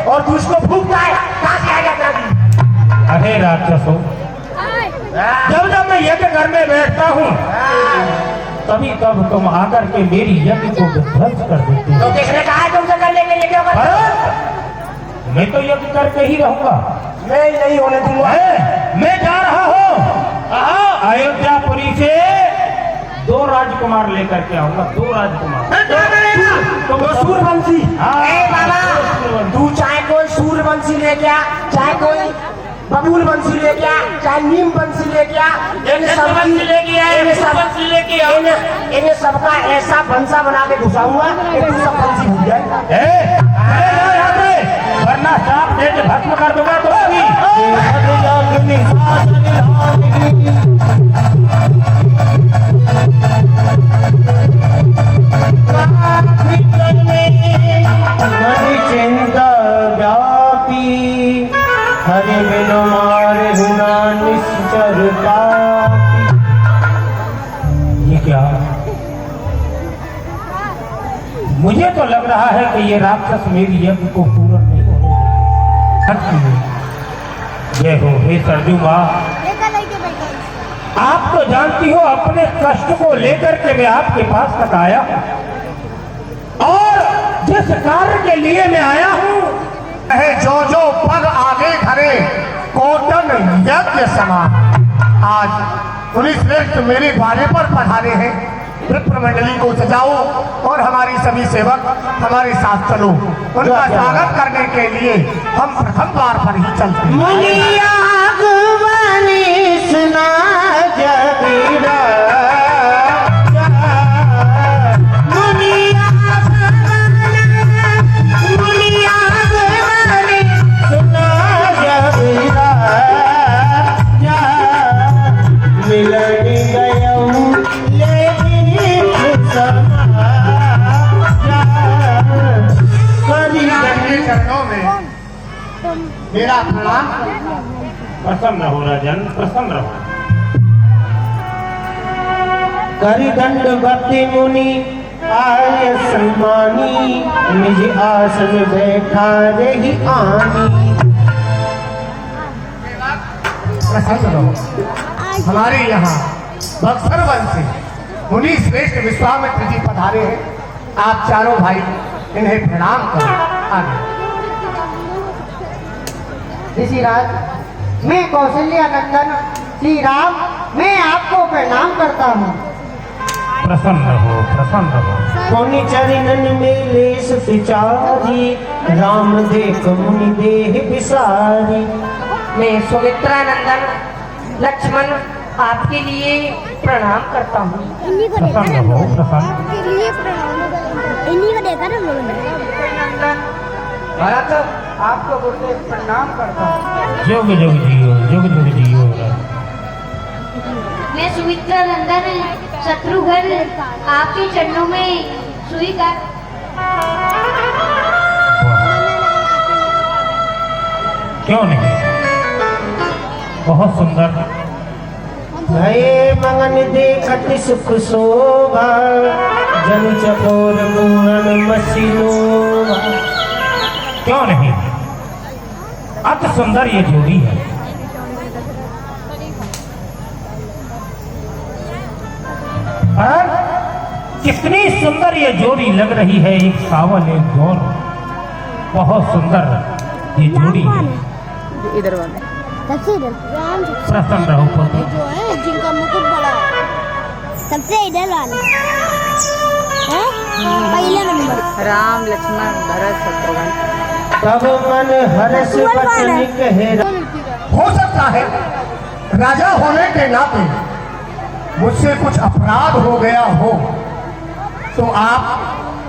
और तू उसको फूकता है, कहाँ से आएगा तेरा जी? अरे राक्षसो, जब जब मैं यज्ञ घर में बैठता हूँ तभी तब तुम आकर के मेरी यज्ञ को विध्वंस कर देते हो। तो किसने कहा है तुमसे करने के लिए? क्यों करते हो? मैं तो यज्ञ करके ही रहूंगा। नहीं होने दूंगा। मैं जा रहा हूँ अयोध्यापुरी से 2 राजकुमार लेकर के आऊंगा। 2 राजकुमार। तो सूर्यवंशी। बाबा, तू चाहे कोई सूर्यवंशी ले क्या, चाहे कोई बबूल वंशी ले क्या, चाहे नीम वंशी ले क्या, इन्हें सबका ऐसा वंशा बना के घुसाऊंगा कि तू सब वंशी भूल जाएगा। वरना साफ दे के भस्म कर दूंगा तो चिंता व्यापी हरि बिन मार हुना निश्चर पापी। ये क्या? मुझे तो लग रहा है कि ये राक्षस मेरी यज्ञ को पूर्ण नहीं होने देंगे। जय हो हे सरजू माँ, आप तो जानती हो अपने कष्ट को लेकर के मैं आपके पास तक आया हूँ और जिस कार्य के लिए मैं आया हूँ जो जो पग आगे धरे कोटन यज्ञ समान। आज पुलिस श्रेष्ठ मेरे द्वारे पर पधारे हैं। विप्र मंडली को सजाओ और हमारी सभी सेवक हमारे साथ चलो। उनका स्वागत करने के लिए हम प्रथम द्वार पर ही चलते हैं। चरणों में मेरा प्रणाम। प्रसन्न रहो राजन, प्रसन्न रहो। करि दंडवती मुनि आय सम्मानी निज आसन बैठा रही आनी। प्रसन्न रहो। हमारे यहाँ बक्सर वन से मुनि श्रेष्ठ विश्वामित्र जी पधारे हैं। आप चारों भाई इन्हें प्रणाम करो। आगे ऋषिराज, मैं कौशल्या नंदन श्री राम, मैं आपको प्रणाम करता हूँ। प्रसन्न रहो, प्रसन्न रहो। मुनि चरणन में लेस विचारी राम देख मुनि देह विसारी। मैं सुमित्रा नंदन लक्ष्मण आपके लिए प्रणाम करता हूँ। प्रसन्न रहो, प्रसन्न। भरत आपको गुरुदेव प्रणाम करता हूँ। जुग जुग जियो, जुग जुग जियो। मैं सुमित्रा नंदन शत्रुघ्न आपके चरणों में सुई का क्यों नहीं, बहुत सुंदर। भये मगन देखत सुख शोभा जन चकोर पूरन मसीनोभा। क्यों नहीं, अति सुंदर ये जोड़ी है। और कितनी सुंदर ये जोड़ी लग रही है, एक सावन एक गौर। बहुत सुंदर ये जोड़ी है। इधर वाले सबसे इधर प्रसन्न रहो पुत्र। जो है जिनका मुकुट बड़ा सबसे इधर वाले हैं, पहला नंबर राम लक्ष्मण भरत शत्रुघ्न। तब मन हर्ष बचन कहे। हो सकता है राजा होने के नाते मुझसे कुछ अपराध हो गया हो, तो आप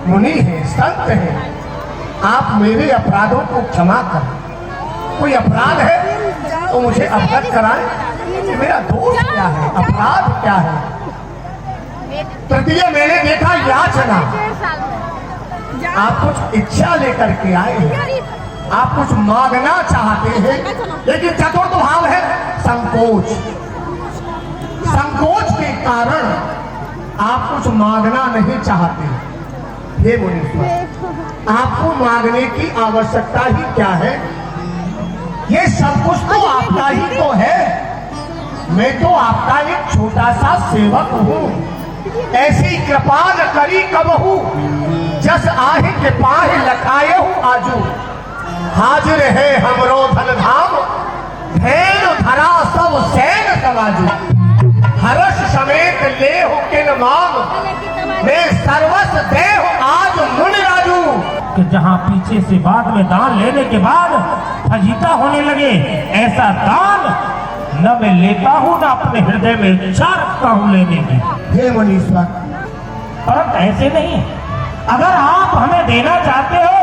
मुनि हैं, संत हैं, आप मेरे अपराधों को क्षमा करें। कोई अपराध है तो मुझे अवगत कराएं कि मेरा दोष क्या है, अपराध क्या है। तृतीय मैंने देखा याचना, आप कुछ इच्छा लेकर के आए हैं, आप कुछ मांगना चाहते हैं, लेकिन चतुर्थ भाव है संकोच। संकोच के कारण आप कुछ मांगना नहीं चाहते। हे मुनीश्वर, आपको मांगने की आवश्यकता ही क्या है? ये सब कुछ तो आपका ही तो है। मैं तो आपका एक छोटा सा सेवक हूँ। ऐसी कृपा न करी कबहू, जस आहे के पाहे लखाए हूँ आजू। हाजिर है हमरो धन धाम, धैन धरा सब सैन समाजू। हर्ष समेत ले हो किन माम, मैं सर्वस दे हो आज मुन राजू। कि जहाँ पीछे से बाद में दान लेने के बाद फजीता होने लगे, ऐसा दान न मैं लेता हूँ न अपने हृदय में इच्छा रखता हूँ लेने की। हे मुनीश्वर, परंतु ऐसे नहीं है। अगर आप हमें देना चाहते हो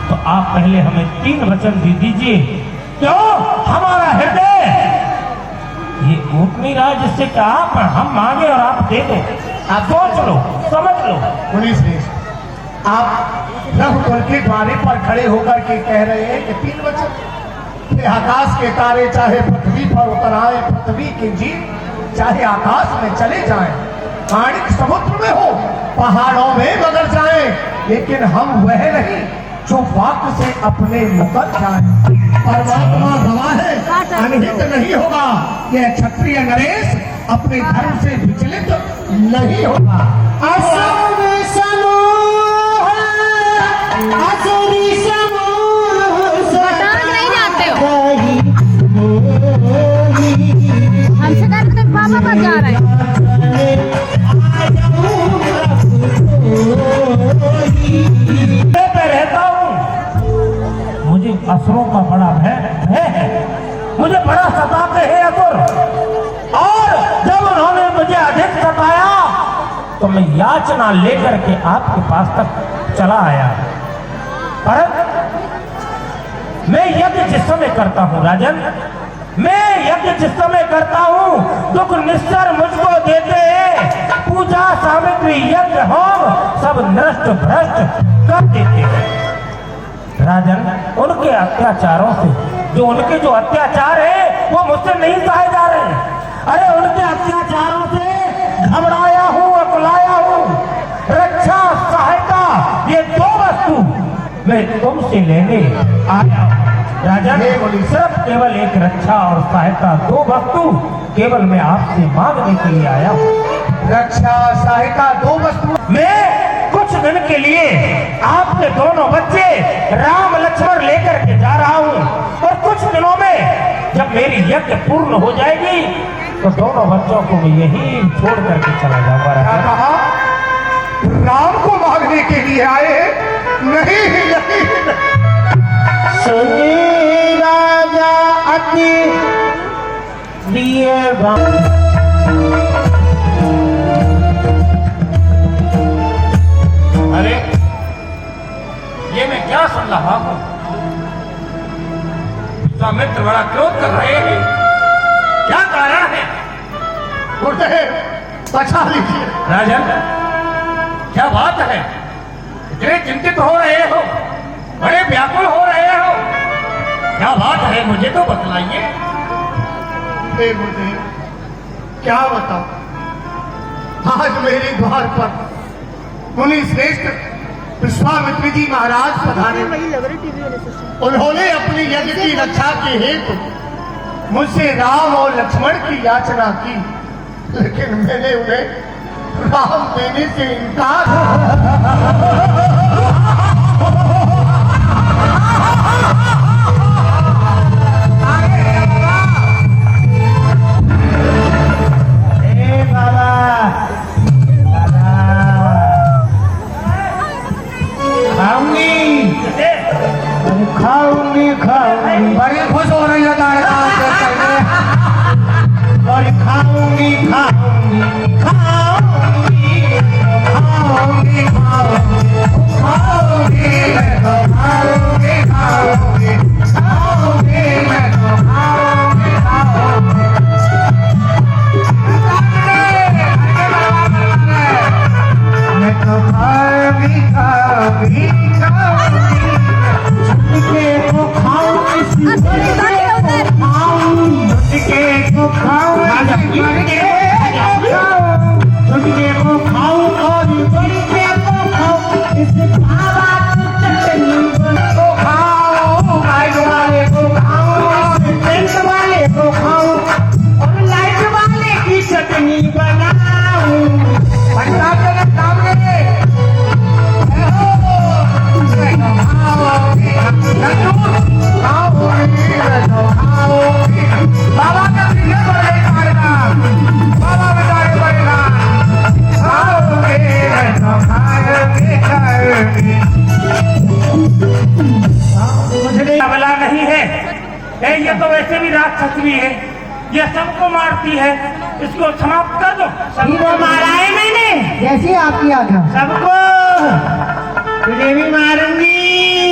तो आप पहले हमें 3 वचन दे दीजिए। क्यों? हमारा हृदय ये ऊट नहीं रहा जिससे कि आप हम मांगे और आप दे दो। आप सोच लो, समझ लो। मुनीश्रेष्ठ, आप प्रभु कुल के द्वारे पर खड़े होकर के कह रहे हैं कि 3 वचन कि आकाश के तारे चाहे पृथ्वी पर उतर आए, पृथ्वी के जीव चाहे आकाश में चले जाएं, पानी समुद्र में हो, पहाड़ों में बदल जाएं, लेकिन हम वह नहीं जो वाक्य से अपने मुकर जाएं। परमात्मा गवाह है, अनहित नहीं होगा। यह क्षत्रिय नरेश अपने धर्म से विचलित नहीं होगा। असुर समूह, असुरी समूह बताओ नहीं जाते हो। सही हमसे डरते पापा मत जा रहे हैं। मैं रहता हूँ, मुझे असुरों का बड़ा भय है। मुझे बड़ा सताते हैं असुर, और जब उन्होंने मुझे अधिक सताया तो मैं याचना लेकर के आपके पास तक चला आया। पर मैं यज्ञ जिस समय करता हूँ राजन, मैं यज्ञ जिस समय करता हूँ, दुख निश्चर मुझको देते हैं। पूजा सामग्री यज्ञ होम सब नष्ट भ्रष्ट कर देते हैं। राजन, उनके अत्याचारों से, जो उनके जो अत्याचार है वो मुझसे नहीं सहे जा रहे हैं। अरे उनके अत्याचारों से घबराया हूँ, अकुलाया हूँ। रक्षा सहायता ये 2 वस्तु मैं तुमसे लेने आया हूँ। राजन, सिर्फ केवल एक रक्षा और सहायता, 2 वस्तु केवल मैं आपसे मांगने के लिए आया हूँ। रक्षा सहायता 2 वस्तु। मैं कुछ दिन के लिए आपके दोनों बच्चे राम लक्ष्मण लेकर के जा रहा हूँ, और कुछ दिनों में जब मेरी यज्ञ पूर्ण हो जाएगी तो दोनों बच्चों को मैं यहीं छोड़ करके चला जाऊंगा। क्या कहा? राम को मांगने के लिए आए हैं? नहीं, नहीं। सुनी राजा अति प्रिय अरे ये मैं क्या सुन रहा हूँ? मित्र बड़ा क्रोध कर रहे हैं, क्या कारण है? गुरुदेव, बचा लीजिए। राजन, क्या बात है? इतने चिंतित हो रहे हो, बड़े व्याकुल हो रहे हो, क्या बात है? मुझे तो बतलाइए। हे गुरुदेव, क्या बताऊं? आज मेरे द्वार पर मुनि श्रेष्ठ विश्वामित्र जी महाराज पधारे। उन्होंने अपनी यज्ञ की रक्षा के हेतु मुझसे राम और लक्ष्मण की याचना की, लेकिन मैंने उन्हें राम देने से इनकार। खाऊंगी खाऊंगी, बड़ी खुश हो रही है और खाऊंगी खाऊंगी खाऊंगी खाऊंगी खाऊंगी मैं तो खाऊंगी खाऊंगी खाऊंगी मैं तो खाऊंगी खाऊंगी। मैं तो खाऊंगी खाऊंगी खाऊंगी। झुटके को खाऊंगी, झुटके को खाऊं, झुटके को खाऊं और झुटके को खाऊं। ये तो वैसे भी राक्षस भी है, ये सबको मारती है, इसको समाप्त कर दो। सबको मारा है मैंने, जैसी आपकी आज्ञा। सबको तुझे भी मारूंगी।